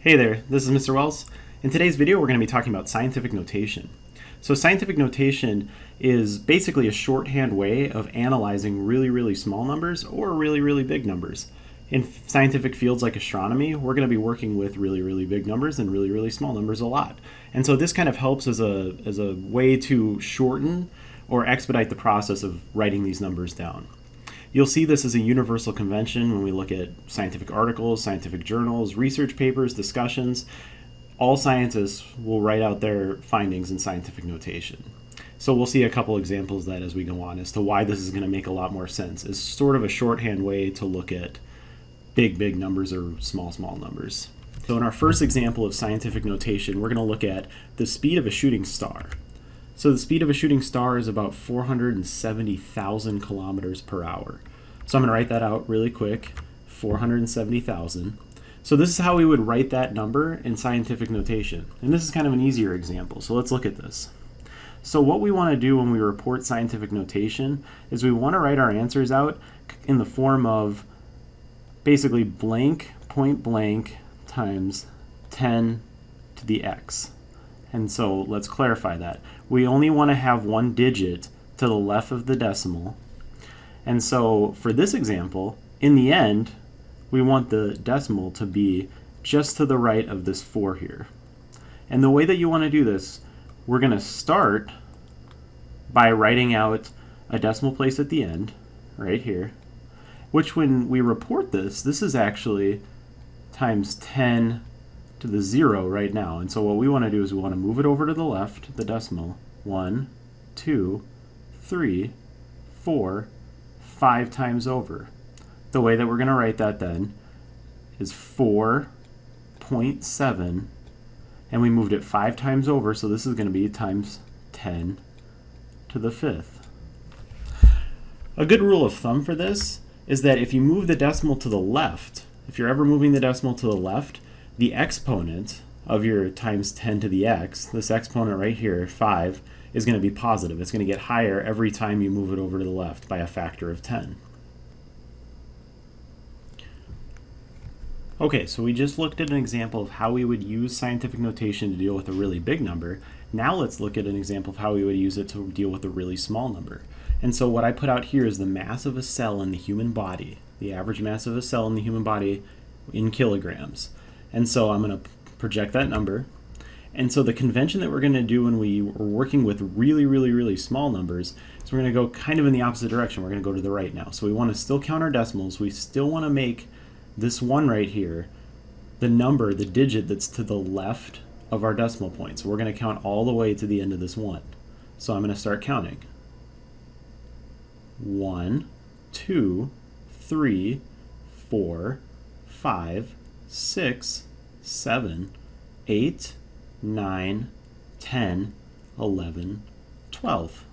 Hey there, this is Mr. Wells. In today's video, we're going to be talking about scientific notation. So scientific notation is basically a shorthand way of analyzing really small numbers or really big numbers. In scientific fields like astronomy, we're going to be working with really big numbers and really small numbers a lot. And so this kind of helps as a way to shorten or expedite the process of writing these numbers down. You'll see this as a universal convention when we look at scientific articles, scientific journals, research papers, discussions. All scientists will write out their findings in scientific notation. So we'll see a couple examples of that as we go on as to why this is going to make a lot more sense. It's sort of a shorthand way to look at big numbers or small numbers. So in our first example of scientific notation, we're going to look at the speed of a shooting star. So the speed of a shooting star is about 470,000 kilometers per hour. So I'm going to write that out really quick, 470,000. So this is how we would write that number in scientific notation. And this is kind of an easier example, so let's look at this. So what we want to do when we report scientific notation is we want to write our answers out in the form of basically blank, point blank, times 10 to the x. And so let's clarify that. We only want to have one digit to the left of the decimal. And so for this example, in the end, we want the decimal to be just to the right of this 4 here. And the way that you want to do this, we're going to start by writing out a decimal place at the end, right here, which when we report this, this is actually times 10 to the 0 right now. And so what we want to do is we want to move it over to the left, the decimal, 1, 2, 3, 4, 5 times over. The way that we're going to write that then is 4.7, and we moved it 5 times over, so this is going to be times 10 to the 5th. A good rule of thumb for this is that if you move the decimal to the left, if you're ever moving the decimal to the left, the exponent of your times 10 to the x, this exponent right here, 5, is going to be positive. It's going to get higher every time you move it over to the left by a factor of 10. Okay, so we just looked at an example of how we would use scientific notation to deal with a really big number. Now let's look at an example of how we would use it to deal with a really small number. And so what I put out here is the mass of a cell in the human body, the average mass of a cell in the human body in kilograms. And so I'm going to project that number. And so the convention that we're going to do when we are working with really small numbers is we're going to go kind of in the opposite direction. We're going to go to the right now. So we want to still count our decimals. We still want to make this 1 right here the number, the digit that's to the left of our decimal point. So we're going to count all the way to the end of this 1. So I'm going to start counting. 1, 2, 3, 4, 5, 6, 7, 8, 9, 10, 11, 12.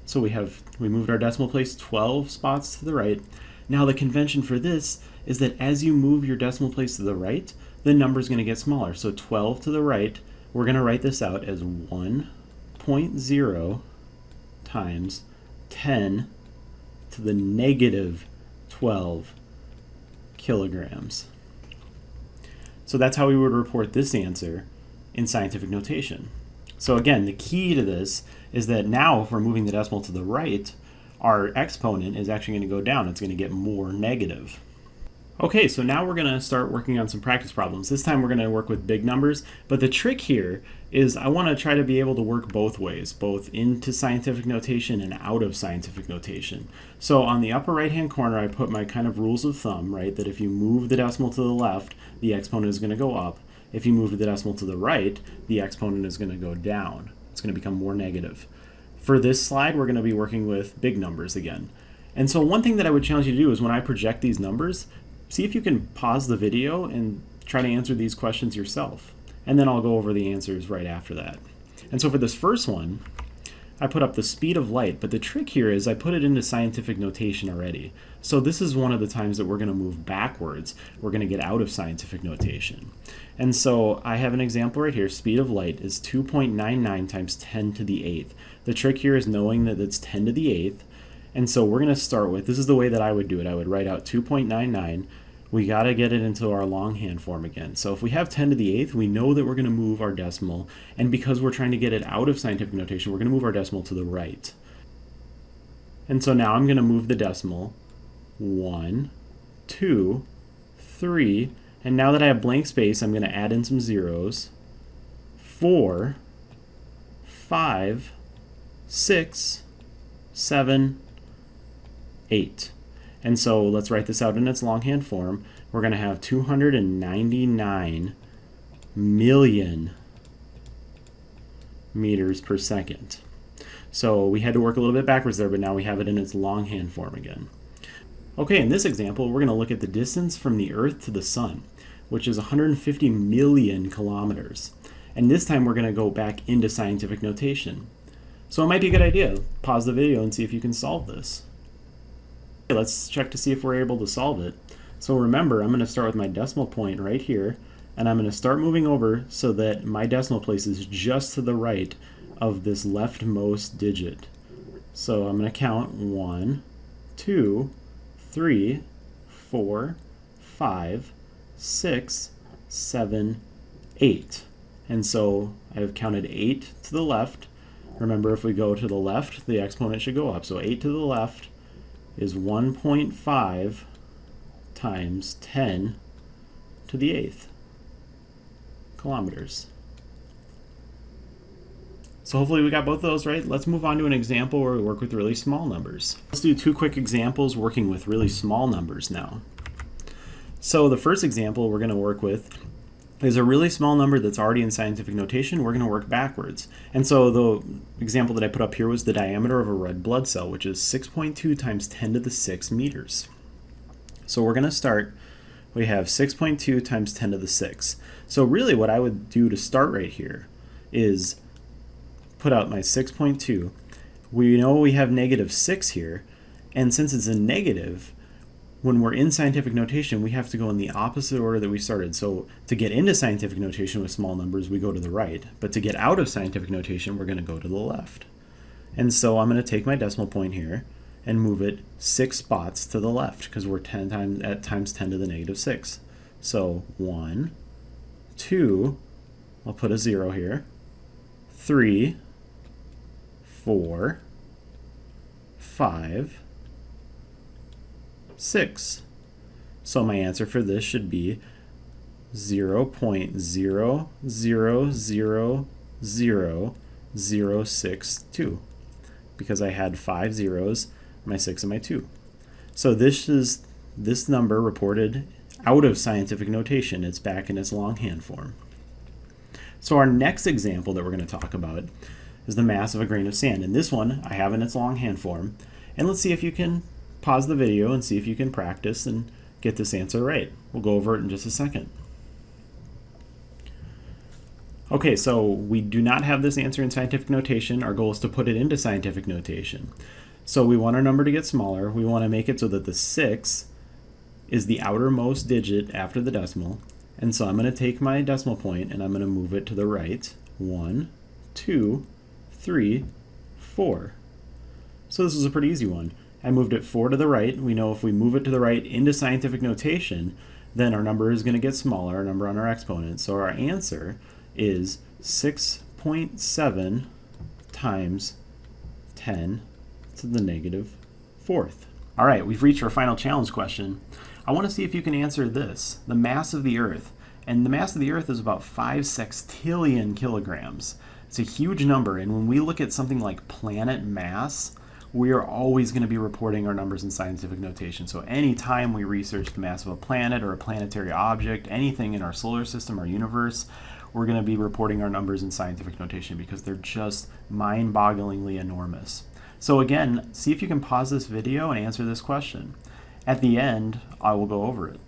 So we moved our decimal place 12 spots to the right. Now the convention for this is that as you move your decimal place to the right, the number is going to get smaller. So 12 to the right, we're going to write this out as 1.0 times 10 to the negative 12 kilograms. So that's how we would report this answer in scientific notation. So again, the key to this is that now if we're moving the decimal to the right, our exponent is actually going to go down. It's going to get more negative. Okay, so now we're going to start working on some practice problems. This time we're going to work with big numbers, but the trick here is I want to try to be able to work both ways, both into scientific notation and out of scientific notation. So on the upper right-hand corner, I put my kind of rules of thumb, right, that if you move the decimal to the left, the exponent is going to go up. If you move the decimal to the right, the exponent is going to go down. It's going to become more negative. For this slide, we're going to be working with big numbers again. And so one thing that I would challenge you to do is when I project these numbers, see if you can pause the video and try to answer these questions yourself. And then I'll go over the answers right after that. And so for this first one, I put up the speed of light, but the trick here is I put it into scientific notation already. So this is one of the times that we're going to move backwards. We're going to get out of scientific notation. And so I have an example right here. Speed of light is 2.99 times 10 to the 8th. The trick here is knowing that it's 10 to the 8th. And so we're going to start with, this is the way that I would do it. I would write out 2.99 we got to get it into our longhand form again. So if we have 10 to the 8th, we know that we're going to move our decimal. And because we're trying to get it out of scientific notation, we're going to move our decimal to the right. And so now I'm going to move the decimal 1, 2, 3. And now that I have blank space, I'm going to add in some zeros. 4, 5, 6, 7, 8. And so let's write this out in its longhand form. We're going to have 299 million meters per second. So we had to work a little bit backwards there, but now we have it in its longhand form again. Okay, in this example, we're going to look at the distance from the Earth to the Sun, which is 150 million kilometers. And this time we're going to go back into scientific notation. So it might be a good idea. Pause the video and see if you can solve this. Okay, let's check to see if we're able to solve it. So remember, I'm going to start with my decimal point right here, and I'm going to start moving over so that my decimal place is just to the right of this leftmost digit. So I'm going to count 1, 2, 3, 4, 5, 6, 7, 8. And so I've counted 8 to the left. Remember, if we go to the left, the exponent should go up. So 8 to the left is 1.5 times 10 to the 8th kilometers. So hopefully we got both of those right. Let's move on to an example where we work with really small numbers. Let's do 2 quick examples working with really small numbers now. So the first example we're going to work with is a really small number that's already in scientific notation. We're going to work backwards. And so the example that I put up here was the diameter of a red blood cell, which is 6.2 times 10 to the 6 meters. So we're going to start, we have 6.2 times 10 to the 6. So really what I would do to start right here is put out my 6.2. We know we have negative 6 here, and since it's a negative, when we're in scientific notation, we have to go in the opposite order that we started. So to get into scientific notation with small numbers, we go to the right. But to get out of scientific notation, we're going to go to the left. And so I'm going to take my decimal point here and move it 6 spots to the left, because we're 10 times at times 10 to the negative 6. So 1, 2, I'll put a 0 here, 3, 4, 5, 6. So my answer for this should be 0.0000062, because I had 5 zeros, my 6 and my 2. So this number reported out of scientific notation. It's back in its longhand form. So our next example that we're going to talk about is the mass of a grain of sand. And this one I have in its longhand form. And let's see if you can pause the video and see if you can practice and get this answer right. We'll go over it in just a second. Okay, so we do not have this answer in scientific notation. Our goal is to put it into scientific notation. So we want our number to get smaller. We want to make it so that the 6 is the outermost digit after the decimal. And so I'm going to take my decimal point and I'm going to move it to the right. 1, 2, 3, 4. So this is a pretty easy one. I moved it 4 to the right. We know if we move it to the right into scientific notation, then our number is going to get smaller, our number on our exponent. So our answer is 6.7 times 10 to the negative 4th. All right, we've reached our final challenge question. I want to see if you can answer this. The mass of the Earth. And the mass of the Earth is about 5 sextillion kilograms. It's a huge number, and when we look at something like planet mass, we are always going to be reporting our numbers in scientific notation. So anytime we research the mass of a planet or a planetary object, anything in our solar system or universe, we're going to be reporting our numbers in scientific notation because they're just mind-bogglingly enormous. So again, see if you can pause this video and answer this question. At the end, I will go over it.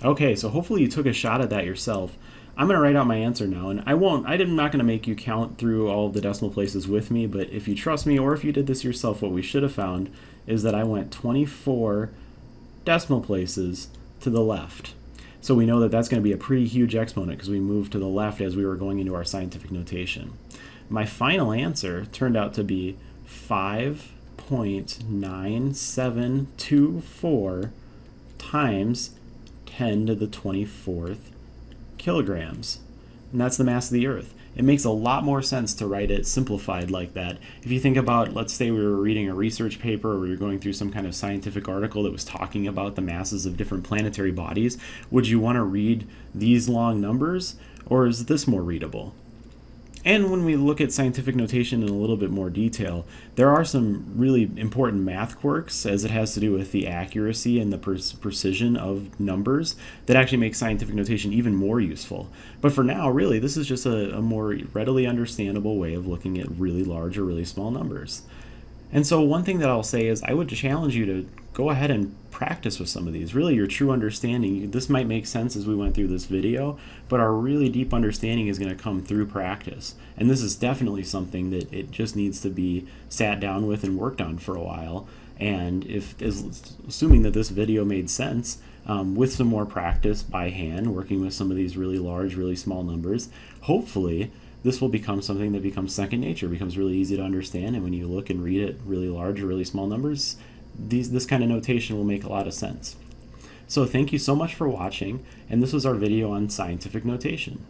Okay, so hopefully you took a shot at that yourself. I'm going to write out my answer now, and I'm not going to make you count through all of the decimal places with me, but if you trust me or if you did this yourself, what we should have found is that I went 24 decimal places to the left. So we know that that's going to be a pretty huge exponent because we moved to the left as we were going into our scientific notation. My final answer turned out to be 5.9724 times 10 to the 24th kilograms. And that's the mass of the Earth. It makes a lot more sense to write it simplified like that. If you think about, let's say we were reading a research paper or we were going through some kind of scientific article that was talking about the masses of different planetary bodies, would you want to read these long numbers, or is this more readable? And when we look at scientific notation in a little bit more detail, there are some really important math quirks as it has to do with the accuracy and the precision of numbers that actually make scientific notation even more useful. But for now, really, this is just a more readily understandable way of looking at really large or really small numbers. And so one thing that I'll say is I would challenge you to go ahead and practice with some of these. Really, your true understanding, this might make sense as we went through this video, but our really deep understanding is going to come through practice. And this is definitely something that it just needs to be sat down with and worked on for a while. And assuming that this video made sense, with some more practice by hand, working with some of these really large, really small numbers, hopefully this will become something that becomes second nature, becomes really easy to understand, and when you look and read it really large or really small numbers, this kind of notation will make a lot of sense. So thank you so much for watching, and this was our video on scientific notation.